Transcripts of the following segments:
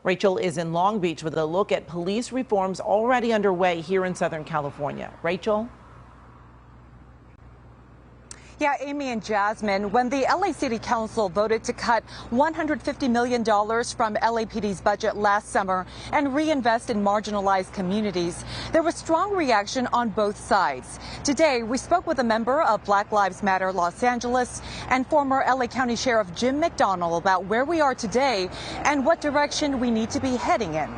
Rachel is in Long Beach with a look at police reforms already underway here in Southern California. Rachel? Yeah, Amy and Jasmine, when the LA City Council voted to cut $150 million from LAPD's budget last summer and reinvest in marginalized communities, there was strong reaction on both sides. Today, we spoke with a member of Black Lives Matter Los Angeles and former LA County Sheriff Jim McDonnell about where we are today and what direction we need to be heading in.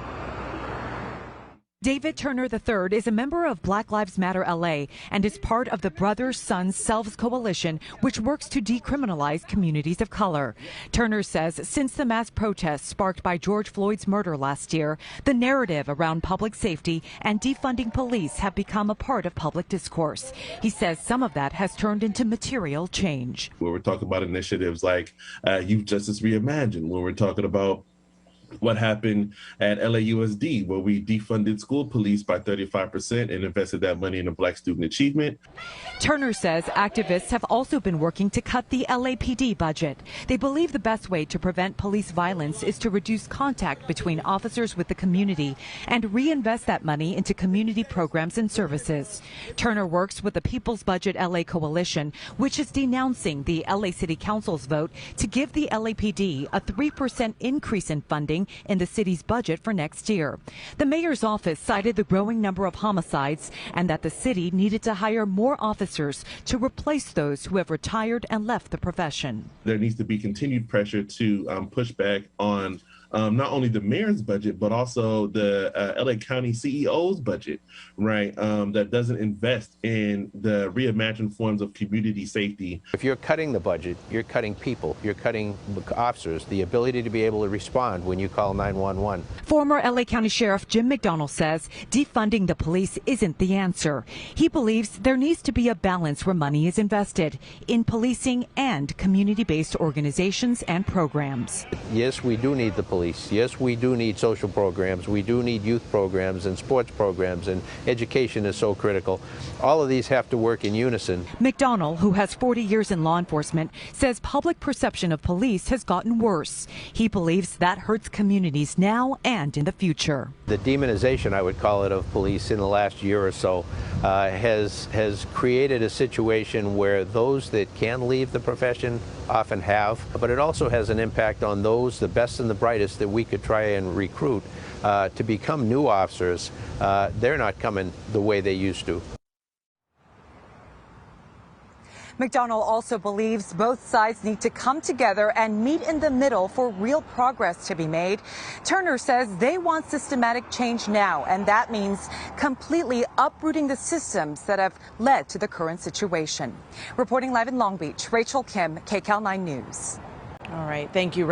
David Turner III is a member of Black Lives Matter LA and is part of the Brothers Sons Selves Coalition, which works to decriminalize communities of color. Turner says since the mass protests sparked by George Floyd's murder last year, the narrative around public safety and defunding police have become a part of public discourse. He says some of that has turned into material change. Where we're talking about initiatives like Youth Justice Reimagined, where we're talking about what happened at LAUSD, where we defunded school police by 35% and invested that money in a Black student achievement. Turner says activists have also been working to cut the LAPD budget. They believe the best way to prevent police violence is to reduce contact between officers with the community and reinvest that money into community programs and services. Turner works with the People's Budget LA Coalition, which is denouncing the LA City Council's vote to give the LAPD a 3% increase in funding in the city's budget for next year. The mayor's office cited the growing number of homicides and that the city needed to hire more officers to replace those who have retired and left the profession. There needs to be continued pressure to push back on not only the mayor's budget, but also the LA County CEO's budget, right? That doesn't invest in the reimagined forms of community safety. If you're cutting the budget, you're cutting people, you're cutting officers, the ability to be able to respond when you call 911. Former LA County Sheriff Jim McDonnell says defunding the police isn't the answer. He believes there needs to be a balance where money is invested in policing and community-based organizations and programs. Yes, we do need the police. Yes, we do need social programs. We do need youth programs and sports programs, and education is so critical. All of these have to work in unison. McDonnell, who has 40 years in law enforcement, says public perception of police has gotten worse. He believes that hurts communities now and in the future. The demonization, I would call it, of police in the last year or so has created a situation where those that can leave the profession often have, but it also has an impact on those, the best and the brightest, that we could try and recruit to become new officers. They're not coming the way they used to. McDonnell also believes both sides need to come together and meet in the middle for real progress to be made. Turner says they want systematic change now, and that means completely uprooting the systems that have led to the current situation. Reporting live in Long Beach, Rachel Kim, KCAL 9 News. All right. Thank you, Rachel.